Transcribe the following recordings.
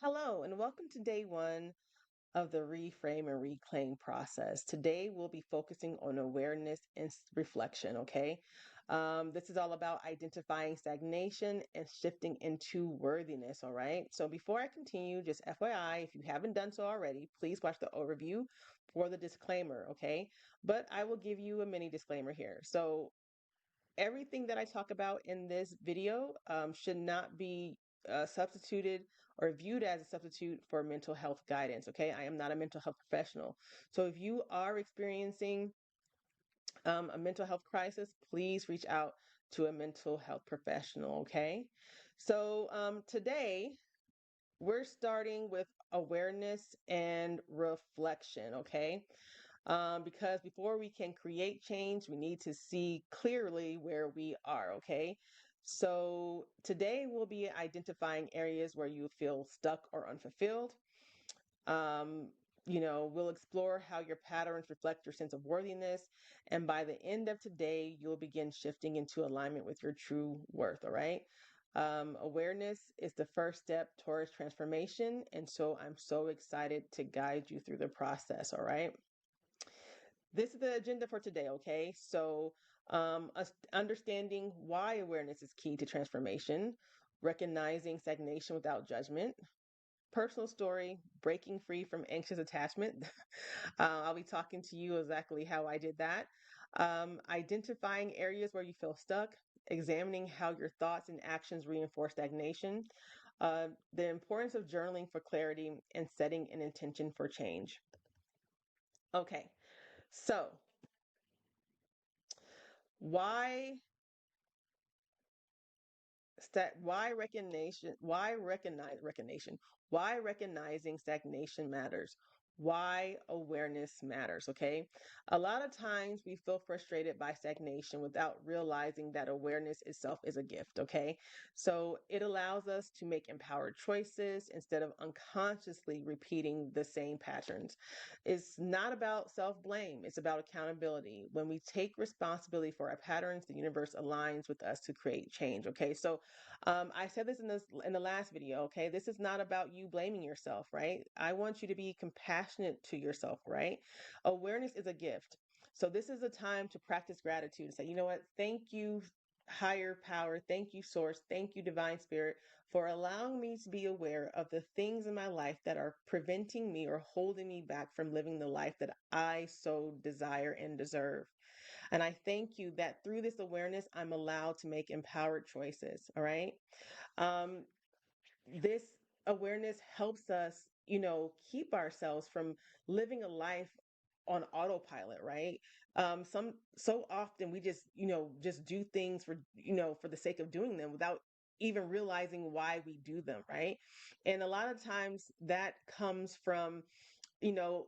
Hello, and welcome to day one of the Reframe and Reclaim process. Today, we'll be focusing on awareness and reflection, okay? This is all about identifying stagnation and shifting into worthiness, all right? So, before I continue, just FYI, if you haven't done so already, please watch the overview for the disclaimer, okay? But I will give you a mini disclaimer here. So, everything that I talk about in this video should not be substituted or viewed as a substitute for mental health guidance. Okay, I am not a mental health professional. So if you are experiencing a mental health crisis, please reach out to a mental health professional. Okay, so today we're starting with awareness and reflection. Okay, because before we can create change, we need to see clearly where we are, okay? So today we'll be identifying areas where you feel stuck or unfulfilled. Um, we'll explore how your patterns reflect your sense of worthiness. And by the end of today, you'll begin shifting into alignment with your true worth, all right? Awareness is the first step towards transformation. And so I'm so excited to guide you through the process, all right? This is the agenda for today, okay? So, understanding why awareness is key to transformation, recognizing stagnation without judgment, personal story, breaking free from anxious attachment. I'll be talking to you exactly how I did that. Identifying areas where you feel stuck, examining how your thoughts and actions reinforce stagnation, the importance of journaling for clarity, and setting an intention for change. Okay, so why why recognizing stagnation matters, why awareness matters. Okay, a lot of times we feel frustrated by stagnation without realizing that awareness itself is a gift. Okay, so it allows us to make empowered choices instead of unconsciously repeating the same patterns. It's not about self-blame, it's about accountability. When we take responsibility for our patterns, the universe aligns with us to create change. Okay, so I said this in the last video. Okay, this is not about you blaming yourself, right? I want you to be compassionate to yourself, right? Awareness is a gift. So this is a time to practice gratitude and say, you know what? Thank you, higher power. Thank you, source. Thank you, divine spirit, for allowing me to be aware of the things in my life that are preventing me or holding me back from living the life that I so desire and deserve. And I thank you that through this awareness, I'm allowed to make empowered choices. All right. Um, this awareness helps us, keep ourselves from living a life on autopilot, right? So often we just, just do things for the sake of doing them without even realizing why we do them, right? And a lot of times that comes from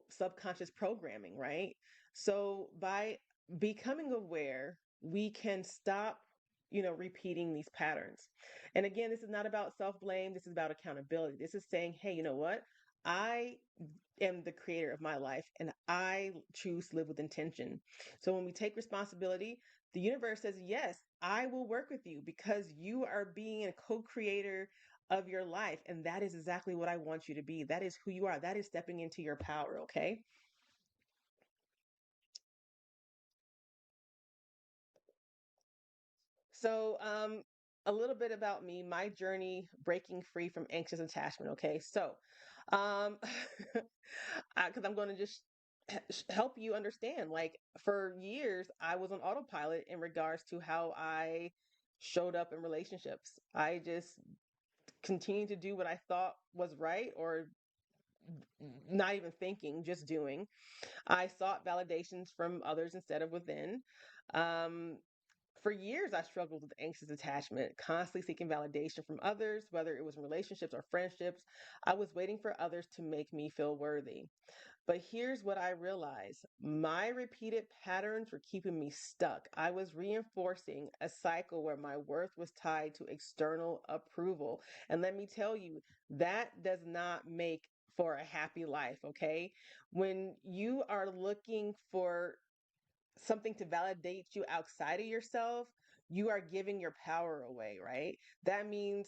subconscious programming, right? So by becoming aware, we can stop, repeating these patterns. And again, this is not about self blame. This is about accountability. This is saying, hey, you know what? I am the creator of my life and I choose to live with intention. So when we take responsibility, the universe says, yes, I will work with you because you are being a co creator of your life. And that is exactly what I want you to be. That is who you are. That is stepping into your power. Okay. So, a little bit about me, my journey breaking free from anxious attachment. Okay. So, um, because I'm going to just help you understand. Like, for years, I was on autopilot in regards to how I showed up in relationships. I just continued to do what I thought was right or not even thinking, just doing. I sought validations from others instead of within. Um, for years, I struggled with anxious attachment, constantly seeking validation from others, whether it was in relationships or friendships. I was waiting for others to make me feel worthy. But here's what I realized: my repeated patterns were keeping me stuck. I was reinforcing a cycle where my worth was tied to external approval. And let me tell you, that does not make for a happy life, okay? When you are looking for something to validate you outside of yourself, you are giving your power away, right? That means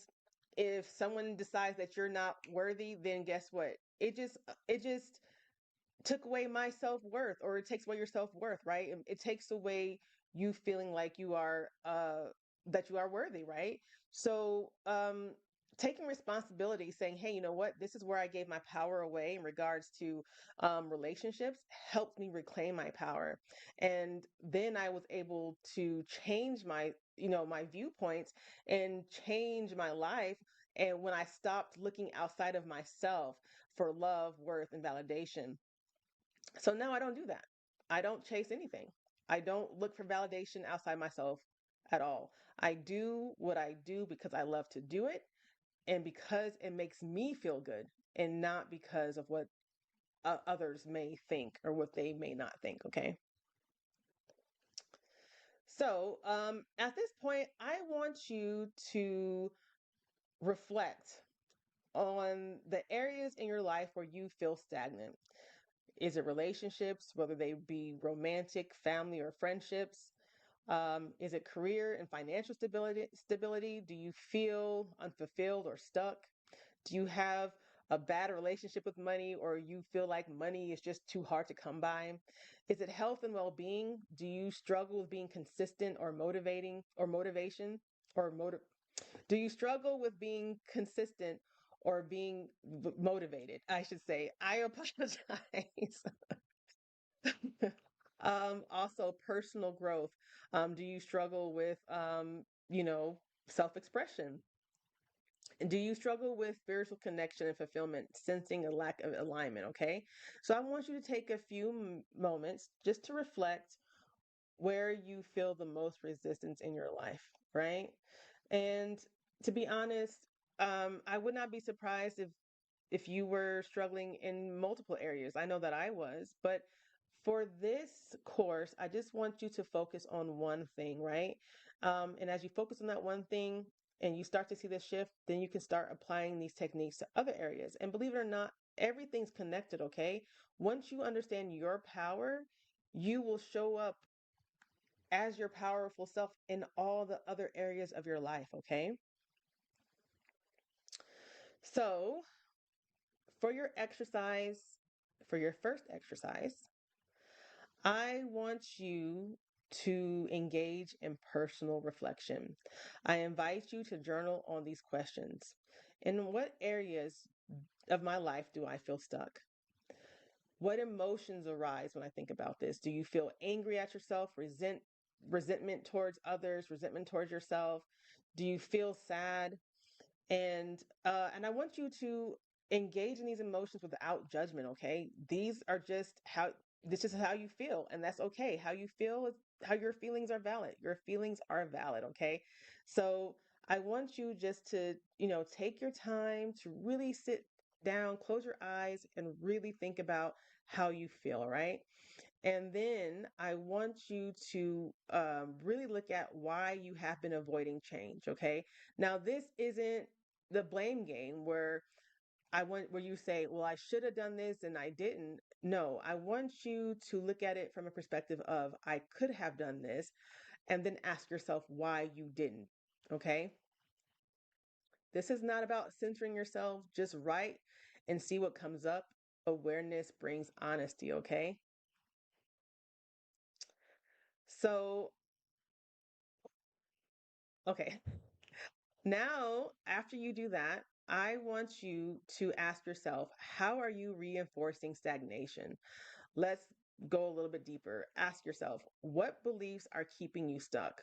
If someone decides that you're not worthy, then guess what? It just took away my self-worth, or it takes away your self-worth, right? It takes away you feeling like you are that you are worthy, right? So taking responsibility, saying, hey, you know what, this is where I gave my power away in regards to relationships, helped me reclaim my power. And then I was able to change my, my viewpoints and change my life. And when I stopped looking outside of myself for love, worth, and validation, so now I don't do that. I don't chase anything. I don't look for validation outside myself at all. I do what I do because I love to do it and because it makes me feel good, and not because of what others may think or what they may not think. Okay. So at this point, I want you to reflect on the areas in your life where you feel stagnant. Is it relationships, whether they be romantic, family, or friendships? Is it career and financial stability? Do you feel unfulfilled or stuck? Do you have a bad relationship with money, or you feel like money is just too hard to come by? Is it health and well-being? Do you struggle with being consistent or motivating or motivation or motive? Do you struggle with being consistent or being motivated? I should say. I apologize. Also, personal growth. Do you struggle with, self expression? Do you struggle with spiritual connection and fulfillment, sensing a lack of alignment? Okay. So I want you to take a few moments just to reflect where you feel the most resistance in your life, right? And to be honest, I would not be surprised if you were struggling in multiple areas. I know that I was, but for this course, I just want you to focus on one thing, right? And as you focus on that one thing and you start to see the shift, then you can start applying these techniques to other areas. And believe it or not, everything's connected, okay? Once you understand your power, you will show up as your powerful self in all the other areas of your life, okay? So, for your exercise, for your first exercise, I want you to engage in personal reflection. I invite you to journal on these questions. In what areas of my life do I feel stuck? What emotions arise when I think about this? Do you feel angry at yourself, resentment towards others, resentment towards yourself? Do you feel sad? And I want you to engage in these emotions without judgment. Okay, these are just how this is how you feel, and that's okay. How you feel is how your feelings are valid. Your feelings are valid. Okay, so I want you just to take your time to really sit down, close your eyes, and really think about how you feel. Right. And then I want you to really look at why you have been avoiding change. Okay. Now, this isn't the blame game where you say, well, I should have done this and I didn't. No, I want you to look at it from a perspective of I could have done this, and then ask yourself why you didn't. Okay. This is not about censoring yourself. Just write and see what comes up. Awareness brings honesty. Okay. So, okay. Now, after you do that, I want you to ask yourself, how are you reinforcing stagnation? Let's go a little bit deeper. Ask yourself, what beliefs are keeping you stuck?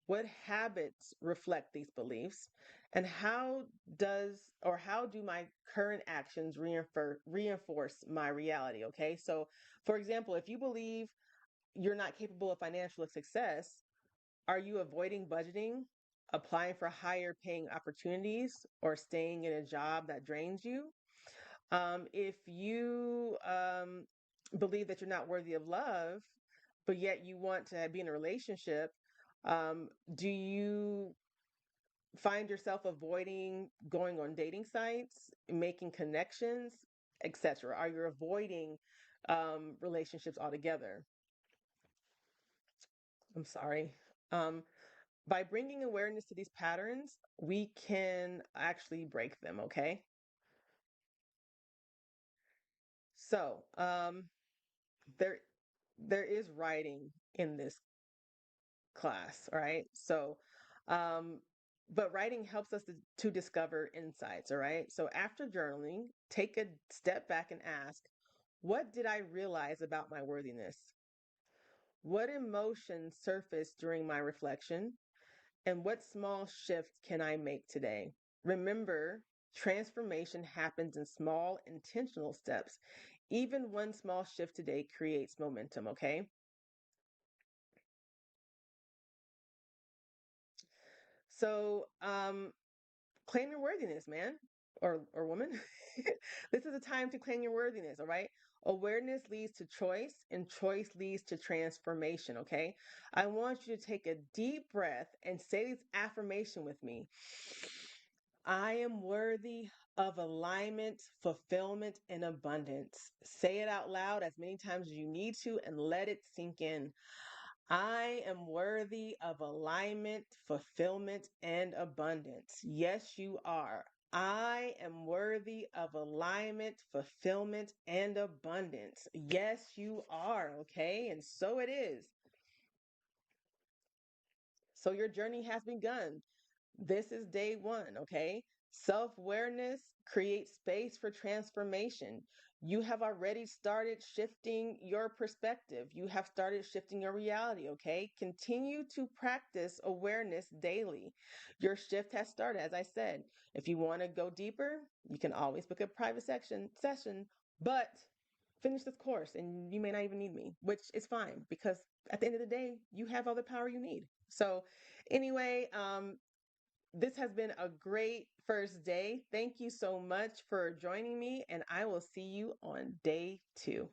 What habits reflect these beliefs? And how do my current actions reinforce my reality? Okay. So, for example, if you believe you're not capable of financial success, are you avoiding budgeting, applying for higher paying opportunities, or staying in a job that drains you? If you believe that you're not worthy of love, but yet you want to be in a relationship, do you find yourself avoiding going on dating sites, making connections, etc.? Are you avoiding relationships altogether? I'm sorry. Um, By bringing awareness to these patterns, we can actually break them, okay? So, there there is writing in this class, right? So, um, but writing helps us to discover insights, all right? So after journaling, take a step back and ask, what did I realize about my worthiness? What emotions surfaced during my reflection? And what small shift can I make today? Remember, transformation happens in small, intentional steps. Even one small shift today creates momentum, okay? So, claim your worthiness, man or woman. This is a time to claim your worthiness, all right? Awareness leads to choice, and choice leads to transformation, okay? I want you to take a deep breath and say this affirmation with me. I am worthy of alignment, fulfillment, and abundance. Say it out loud as many times as you need to and let it sink in. I am worthy of alignment, fulfillment, and abundance. Yes, you are. I am worthy of alignment, fulfillment, and abundance. Yes, you are. Okay. And so it is. So your journey has begun. This is day one, okay? Self awareness creates space for transformation. You have already started shifting your perspective. You have started shifting your reality, okay? Continue to practice awareness daily. Your shift has started, as I said. If you want to go deeper, you can always book a private session, but finish this course and you may not even need me, which is fine because at the end of the day, you have all the power you need. So, anyway, this has been a great first day. Thank you so much for joining me, and I will see you on day 2.